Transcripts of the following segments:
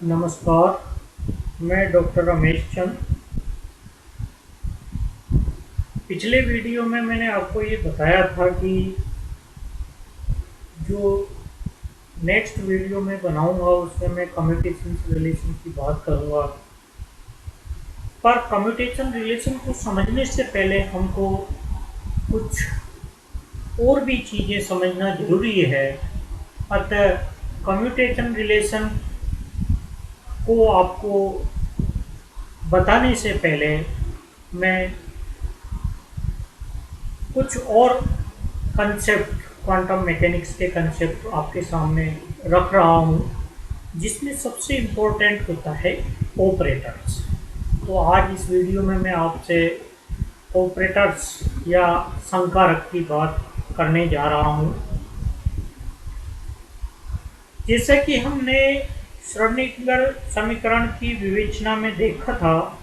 नमस्कार, मैं डॉक्टर रमेश चंद। पिछले वीडियो में मैंने आपको ये बताया था कि जो नेक्स्ट वीडियो में बनाऊंगा उसमें मैं कम्यूटेशन रिलेशन की बात करूंगा। पर कम्यूटेशन रिलेशन को समझने से पहले हमको कुछ और भी चीज़ें समझना ज़रूरी है। अतः कम्यूटेशन रिलेशन को आपको बताने से पहले मैं कुछ और कंसेप्ट, क्वांटम मैकेनिक्स के कंसेप्ट आपके सामने रख रहा हूँ, जिसमें सबसे इम्पोर्टेंट होता है ऑपरेटर्स। तो आज इस वीडियो में मैं आपसे ऑपरेटर्स या संकारक की बात करने जा रहा हूँ। जैसा कि हमने श्रोडिंगर समीकरण की विवेचना में देखा था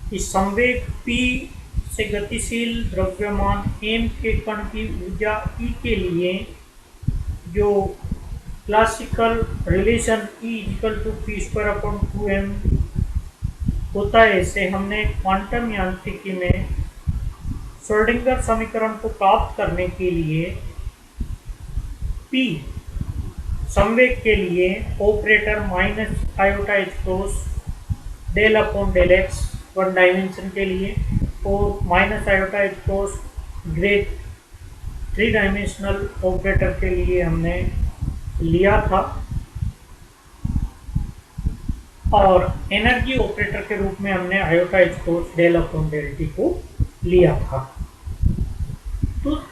कि संवेग p से गतिशील द्रव्यमान m के कण की ऊर्जा E के लिए जो क्लासिकल रिलेशन E=p²/2m होता है, इसे हमने क्वांटम यांत्रिकी में श्रोडिंगर समीकरण को प्राप्त करने के लिए p संवेग के लिए operator -i ℏ del/del x one dimension के लिए और -iℏ ग्रेड 3 डायमेंशनल ऑपरेटर के लिए हमने लिया था, और एनर्जी ऑपरेटर के रूप में हमने iℏ del/del को लिया था। तो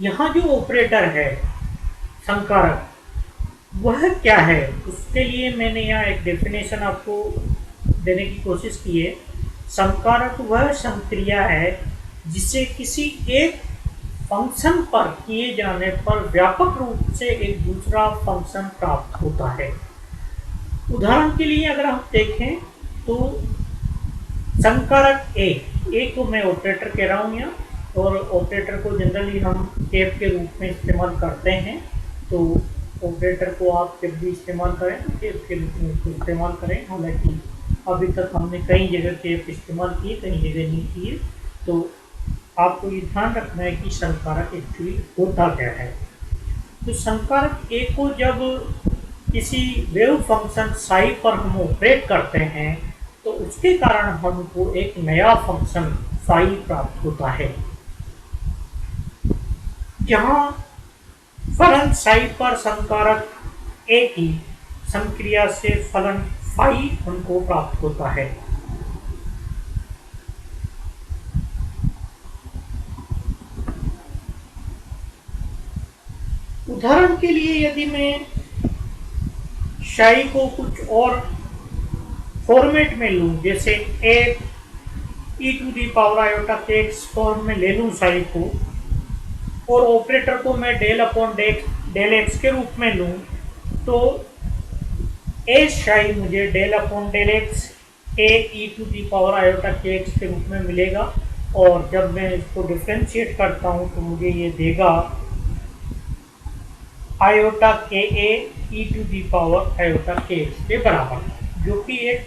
यहाँ जो ऑपरेटर है संकारक, वह क्या है, उसके लिए मैंने यहाँ एक डेफिनेशन आपको देने की कोशिश की है। संकारक वह संक्रिया है जिसे किसी एक फंक्शन पर किए जाने पर व्यापक रूप से एक दूसरा फंक्शन प्राप्त होता है। उदाहरण के लिए अगर हम देखें तो संकारक ए को मैं ऑपरेटर कह रहा हूँ यहाँ, और ऑपरेटर को जनरली हम कैप के रूप में इस्तेमाल करते हैं। तो ऑपरेटर को आप जब भी इस्तेमाल करें तो कैप के रूप में उसको इस्तेमाल करें। हालांकि अभी तक हमने कई जगह कैप इस्तेमाल किए, कई जगह नहीं किए। तो आपको ये ध्यान रखना है कि संकारक एक्चुअली होता क्या है। तो संकारक ए को जब किसी वेव फंक्शन साई पर हम ऑपरेट करते हैं तो उसके कारण हमको एक नया फंक्शन साई प्राप्त होता है, जहाँ फलन साई पर संकारक ए की संक्रिया से फलन फाई हमको प्राप्त होता है। उदाहरण के लिए यदि मैं शाई को कुछ और फॉर्मेट में लूं, जैसे एक e⁻i⁴ फॉर्म में ले लूं साई को, और ऑपरेटर को मैं del/del के रूप में लूं, तो ए शाई मुझे del/del a e⁻i⁴ के रूप में मिलेगा। और जब मैं इसको डिफ्रेंशिएट करता हूं तो मुझे ये देगा i⁻ka e⁻i⁴ के बराबर, जो कि एक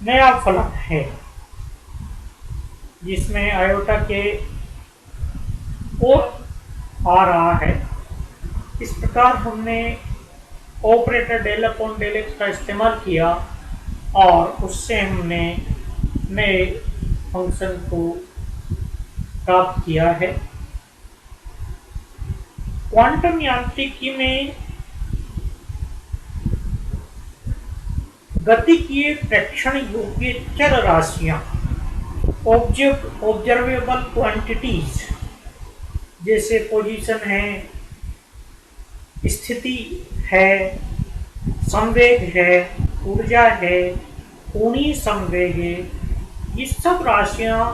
नया फलन है जिसमें i⁻k और आ रहा है। इस प्रकार हमने ऑपरेटर del/del का इस्तेमाल किया और उससे हमने नए फंक्शन को प्राप्त किया है। क्वांटम यांत्रिकी में गतिकीय प्रेक्षण योग्य चर राशियां, ऑब्जर्वेबल क्वांटिटीज, जैसे पोजीशन है, स्थिति है, संवेग है, ऊर्जा है, कोणीय संवेग है, ये सब राशियां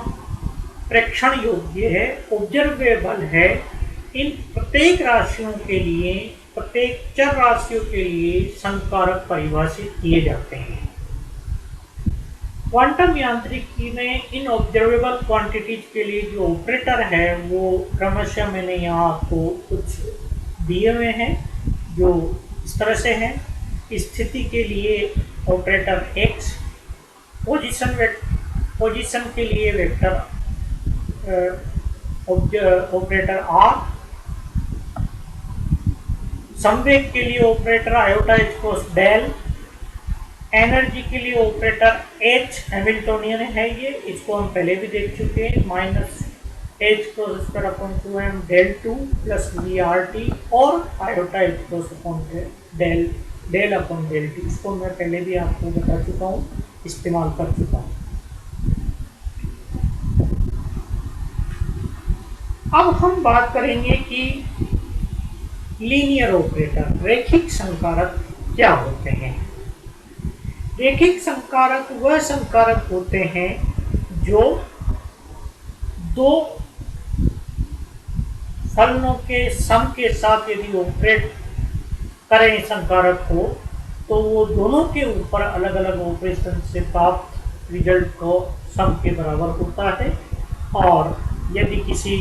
प्रेक्षण योग्य है, ऑब्जर्वेबल है। इन प्रत्येक राशियों के लिए, प्रत्येक चर राशियों के लिए संकारक परिभाषित किए जाते हैं। क्वांटम यांत्रिकी में इन ऑब्जर्वेबल क्वांटिटीज के लिए जो ऑपरेटर है वो क्रमशः मैंने यहाँ आपको कुछ दिए हुए हैं, जो इस तरह से हैं। स्थिति के लिए ऑपरेटर x, पोजीशन के लिए वेक्टर ऑपरेटर r, संवेग के लिए operator iota h cross del, energy के लिए ऑपरेटर H हैमिल्टोनियन है ये, इसको हम पहले भी देख चुके हैं, minus H cross square upon 2m del 2 plus VRT और iota H cross upon del upon del t, इसको मैं पहले भी आपको बता चुका हूँ, इस्तेमाल कर चुका हूँ। अब हम बात करेंगे कि लीनियर ऑपरेटर, रैखिक संकारक क्या होते हैं। रैखिक संकारक वह संकारक होते हैं जो दो फलनों के सम के साथ यदि ऑपरेट करें संकारक को, तो वो दोनों के ऊपर अलग अलग ऑपरेशन से प्राप्त रिजल्ट को सम के बराबर होता है। और यदि किसी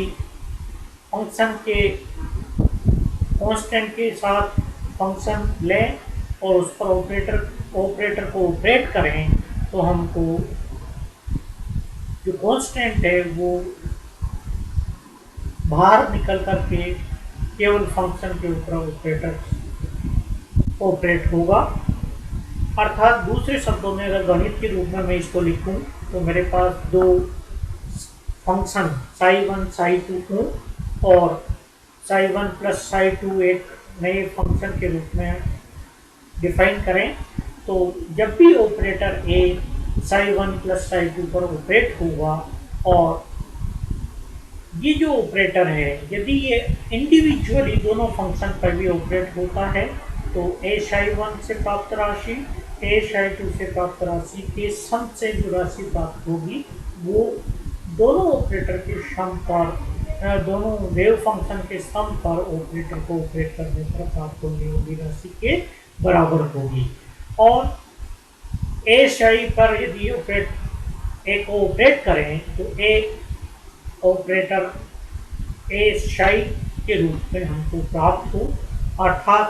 फंक्शन के कांस्टेंट के साथ फंक्शन लें और उस पर ऑपरेटर को ऑपरेट करें, तो हमको जो कांस्टेंट है वो बाहर निकल करके केवल फंक्शन के ऊपर ऑपरेटर ऑपरेट होगा। अर्थात दूसरे शब्दों में अगर गणित के रूप में मैं इसको लिखूं, तो मेरे पास दो फंक्शन psi1 psi2 हूँ और psi1 प्लस psi2 एक नए फंक्शन के रूप में डिफाइन करें, तो जब भी operator A psi1 plus psi2 पर ऑपरेट होगा और ये जो ऑपरेटर है यदि ये इंडिविजुअली दोनों फंक्शन पर भी ऑपरेट होता है, तो A psi1 से प्राप्त राशि A psi2 से प्राप्त राशि के सम से जो राशि प्राप्त होगी वो दोनों ऑपरेटर के सम पर, दोनों वेव फंक्शन के सम पर ऑपरेटर को ऑपरेट करने पर प्राप्त होने वाली राशि के बराबर होगी। और A psi पर यदि A को ऑपरेट करें तो A ऑपरेटर A psi के रूप में हमको प्राप्त हो, अर्थात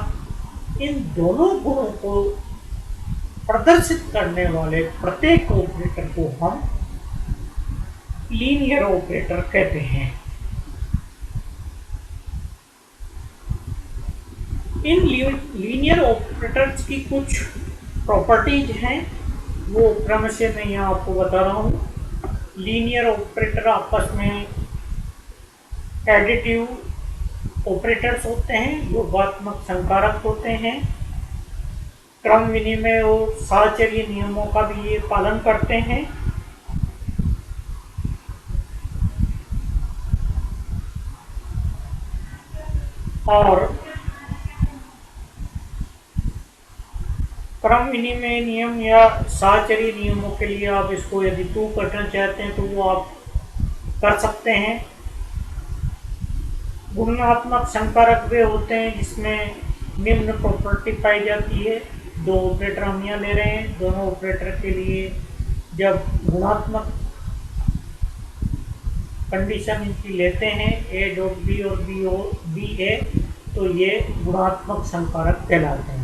इन दोनों गुणों को प्रदर्शित करने वाले प्रत्येक ऑपरेटर को हम लीनियर ऑपरेटर कहते हैं। इन लीनियर ऑपरेटर्स की कुछ प्रॉपर्टीज हैं, वो क्रम से मैं यहाँ आपको बता रहा हूँ। लीनियर ऑपरेटर आपस में एडिटिव ऑपरेटर्स होते हैं, योगात्मक संकारक होते हैं, क्रम विनिमय और साहचर्य नियमों का भी ये पालन करते हैं। और क्रम विनिमय नियम या साहचर्य नियमों के लिए आप इसको यदि प्रूव करना चाहते हैं तो वो आप कर सकते हैं। गुणात्मक संकारक वे होते हैं जिसमें निम्न प्रॉपर्टी पाई जाती है। दो ऑपरेटर हम यहाँ ले रहे हैं, दोनों ऑपरेटर के लिए जब गुणात्मक कंडीशन इनकी लेते हैं A डॉट बी और बी ए, तो ये गुणात्मक संकारक कहलाते हैं।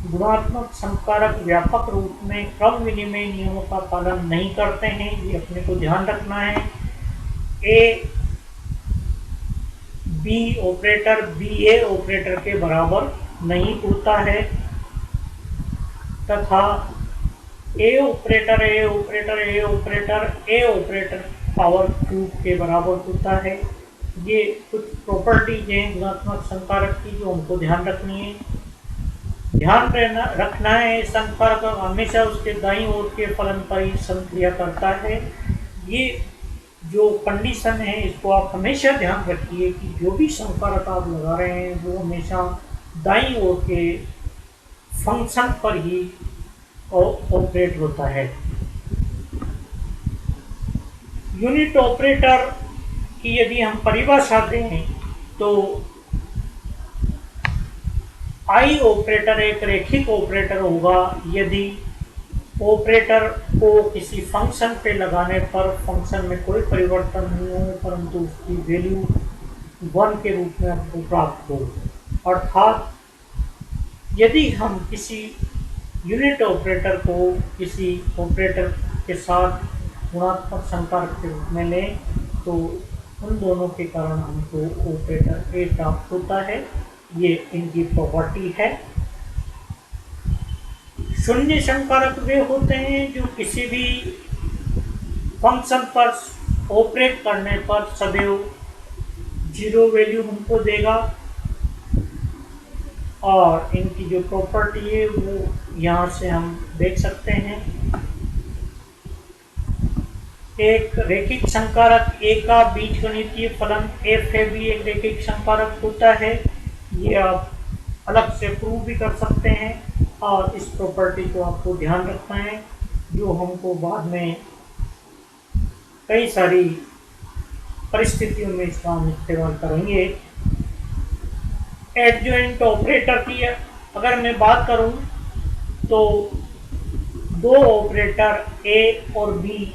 गुणात्मक संकारक व्यापक रूप में क्रम विनिमय नियमों का पालन नहीं करते हैं, ये अपने को ध्यान रखना है। A B operator B A operator के बराबर नहीं होता है, तथा A ऑपरेटर पावर क्यूब के बराबर होता है। ये कुछ प्रॉपर्टीज हैं गुणात्मक संकारक की जो हमको ध्यान रखनी है। ध्यान रखना है संकारक हमेशा उसके दाईं ओर के फलन पर ही संक्रिया करता है। ये जो कंडीशन है इसको आप हमेशा ध्यान रखिए कि जो भी संकारक आप लगा रहे हैं वो हमेशा दाईं ओर के फंक्शन पर ही ऑपरेट होता है। यूनिट ऑपरेटर की यदि हम परिभाषा दें तो आई ऑपरेटर एक रैखिक ऑपरेटर होगा यदि ऑपरेटर को किसी फंक्शन पे लगाने पर फंक्शन में कोई परिवर्तन नहीं हो परंतु उसकी वैल्यू 1 के रूप में आपको प्राप्त हो। अर्थात यदि हम किसी यूनिट ऑपरेटर को किसी ऑपरेटर के साथ गुणात्मक संपर्क के रूप में लें तो उन दोनों के कारण हमको ऑपरेटर ए प्राप्त होता है। ये इनकी प्रॉपर्टी है। शून्य संकारक वे होते हैं जो किसी भी फंक्शन पर ऑपरेट करने पर सदैव 0 वैल्यू हमको देगा। और इनकी जो प्रॉपर्टी है वो यहाँ से हम देख सकते हैं। एक रैखिक संकारक ए का बीजगणितीय फलन एफ है भी एक रैखिक संकारक होता है। ये आप अलग से प्रूव भी कर सकते हैं और इस प्रॉपर्टी को आपको ध्यान रखना है जो हमको बाद में कई सारी परिस्थितियों में इसका हम इस्तेमाल करेंगे। एडजॉइंट ऑपरेटर की अगर मैं बात करूं तो दो ऑपरेटर ए और बी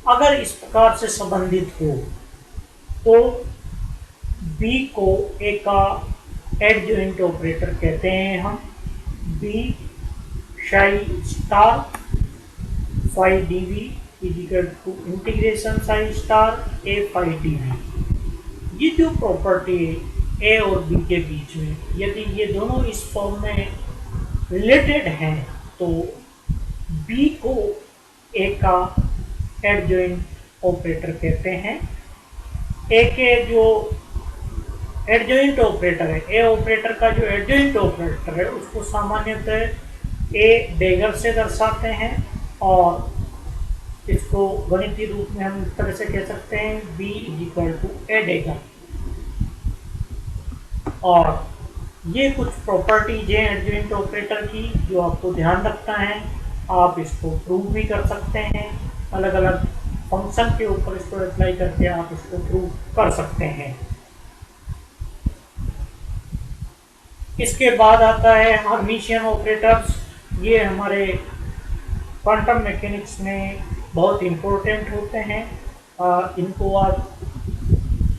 अगर इस प्रकार से संबंधित हो तो बी को ए का एडजॉइंट ऑपरेटर कहते हैं हम। B psi star phi D we is equal to integration psi star A phi D v. ये जो प्रॉपर्टी है ए और बी के बीच में, यदि ये दोनों इस फॉर्म में रिलेटेड हैं तो बी को ए का एडजॉइंट ऑपरेटर कहते हैं। ए के जो एडजॉइंट ऑपरेटर है, ए ऑपरेटर का जो एडजॉइंट ऑपरेटर है उसको सामान्यतः ए डेगर से दर्शाते हैं और इसको गणितीय रूप में हम इस तरह से कह सकते हैं बी इजिकल टू ए डेगर। और ये कुछ प्रॉपर्टीज हैं एडजॉइंट ऑपरेटर की जो आपको ध्यान रखना है। आप इसको प्रूव भी कर सकते हैं, अलग अलग फंक्शन के ऊपर इसको अप्लाई करके आप इसको प्रूव कर सकते हैं। इसके बाद आता है हर्मिशियन ऑपरेटर्स। ये हमारे क्वांटम मैकेनिक्स में बहुत इम्पोर्टेंट होते हैं। इनको आप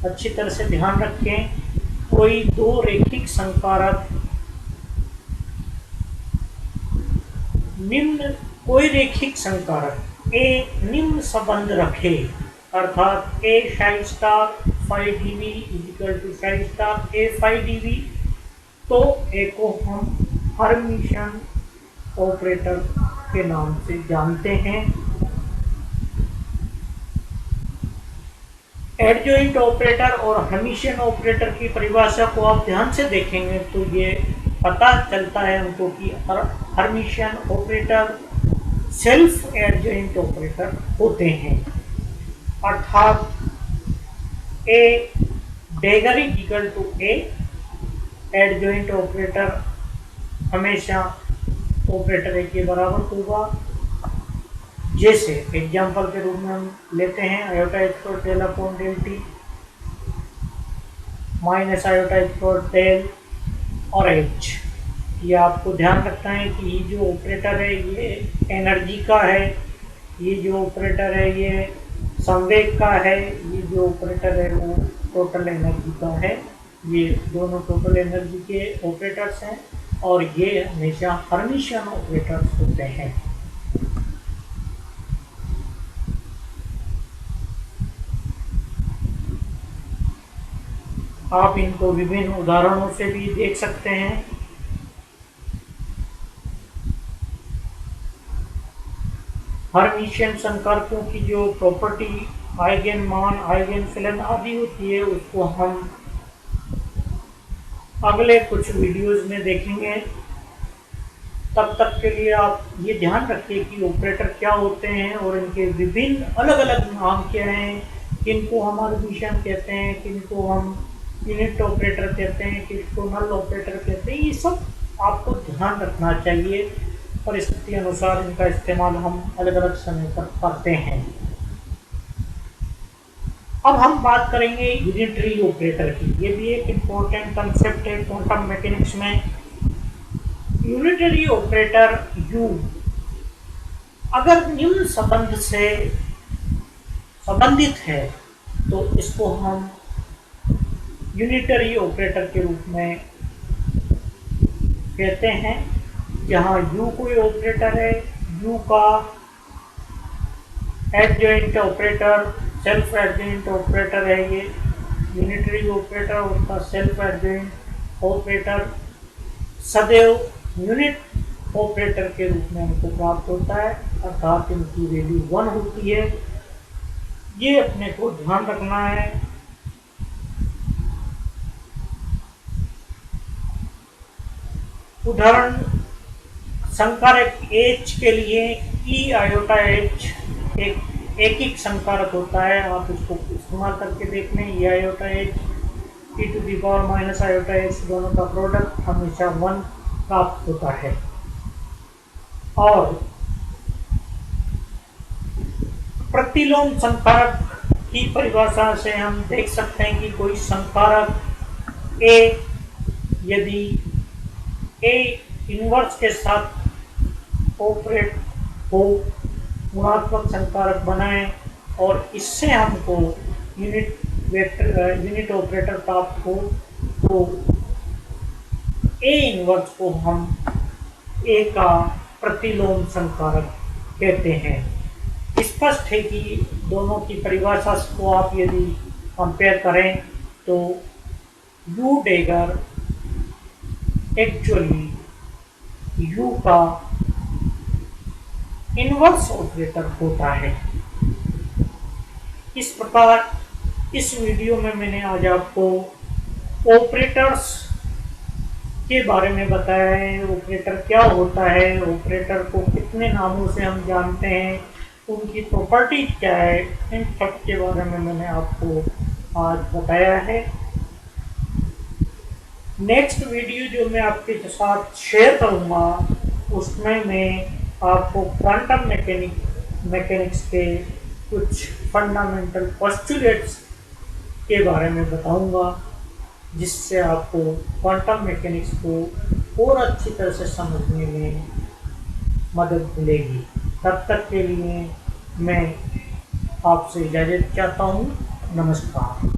अच्छी तरह से ध्यान रखें। कोई दो रैखिक संकारक कोई रैखिक संकारक ए निम्न संबंध रखे, अर्थात A psi star phi D we is equal to psi star A phi D V, तो ए को हम हर्मिशियन ऑपरेटर के नाम से जानते हैं। एडजॉइंट ऑपरेटर और हर्मिशियन ऑपरेटर की परिभाषा को आप ध्यान से देखेंगे तो ये पता चलता है हमको कि Hermitian operator self adjoint operator होते हैं, अर्थात A dagger equal to A. Adjoint operator हमेशा ऑपरेटर ए के बराबर होगा। जैसे एग्जाम्पल के रूप में हम लेते हैं iota square del upon del t minus iota square del और एच। ये आपको ध्यान रखना है कि ये जो ऑपरेटर है ये एनर्जी का है, ये जो ऑपरेटर है ये संवेग का है, ये जो ऑपरेटर है वो टोटल एनर्जी का है। ये दोनों टोटल एनर्जी के ऑपरेटर्स हैं और ये हमेशा हर्मिशियन ऑपरेटर्स होते हैं। आप इनको विभिन्न उदाहरणों से भी देख सकते हैं। हर्मिशियन संकारकों की जो प्रॉपर्टी आइगन मान, आइगन फलन आदि होती है उसको हम अगले कुछ वीडियोस में देखेंगे। तब तक के लिए आप ये ध्यान रखिए कि ऑपरेटर क्या होते हैं और इनके विभिन्न अलग अलग नाम क्या हैं। किनको हम हर्मिशियन कहते हैं, किनको हम यूनिट ऑपरेटर कहते हैं, किसको नल ऑपरेटर कहते हैं। ये सब आपको ध्यान रखना चाहिए। परिस्थिति अनुसार इनका इस्तेमाल हम अलग अलग समय पर करते हैं। अब हम बात करेंगे यूनिटरी ऑपरेटर की। ये भी एक इम्पोर्टेंट कंसेप्ट है क्वांटम मैकेनिक्स में। यूनिटरी ऑपरेटर यू अगर निम्न संबंध से संबंधित है तो इसको हम यूनिटरी ऑपरेटर के रूप में कहते हैं, जहाँ u कोई ऑपरेटर है, u का adjoint operator self adjoint operator है, ये यूनिटरी ऑपरेटर और उसका सेल्फ एडजॉइंट ऑपरेटर सदैव यूनिट ऑपरेटर के रूप में हमको प्राप्त होता है, अर्थात इनकी वैल्यू 1 होती है। ये अपने को ध्यान रखना है। उदाहरण संकारक H के लिए E आयोटा H एक ही संकारक होता है, आप इसको इस्तेमाल करके देख लें। E iota H e to the power minus iota H दोनों का प्रोडक्ट हमेशा 1 प्राप्त होता है। और प्रतिलोम संकारक की परिभाषा से हम देख सकते हैं कि कोई संकारक A यदि A इनवर्स के साथ ऑपरेट हो, गुणात्मक संकारक बनाएं और इससे हमको यूनिट ऑपरेटर प्राप्त हो, तो A इनवर्स को हम A का प्रतिलोम संकारक कहते हैं। स्पष्ट है कि दोनों की परिभाषा को आप यदि कंपेयर करें तो U डेगर एक्चुअली U का इनवर्स ऑपरेटर होता है। इस प्रकार इस वीडियो में मैंने आज आपको ऑपरेटर्स के बारे में बताया है। ऑपरेटर क्या होता है, ऑपरेटर को कितने नामों से हम जानते हैं, उनकी प्रॉपर्टीज क्या है, इन सब के बारे में मैंने आपको आज बताया है। नेक्स्ट वीडियो जो मैं आपके साथ शेयर करूँगा उसमें मैं आपको क्वांटम मैकेनिक्स के कुछ फंडामेंटल पोस्टुलेट्स के बारे में बताऊंगा, जिससे आपको क्वांटम मैकेनिक्स को और अच्छी तरह से समझने में मदद मिलेगी। तब तक के लिए मैं आपसे इजाज़त चाहता हूँ। नमस्कार।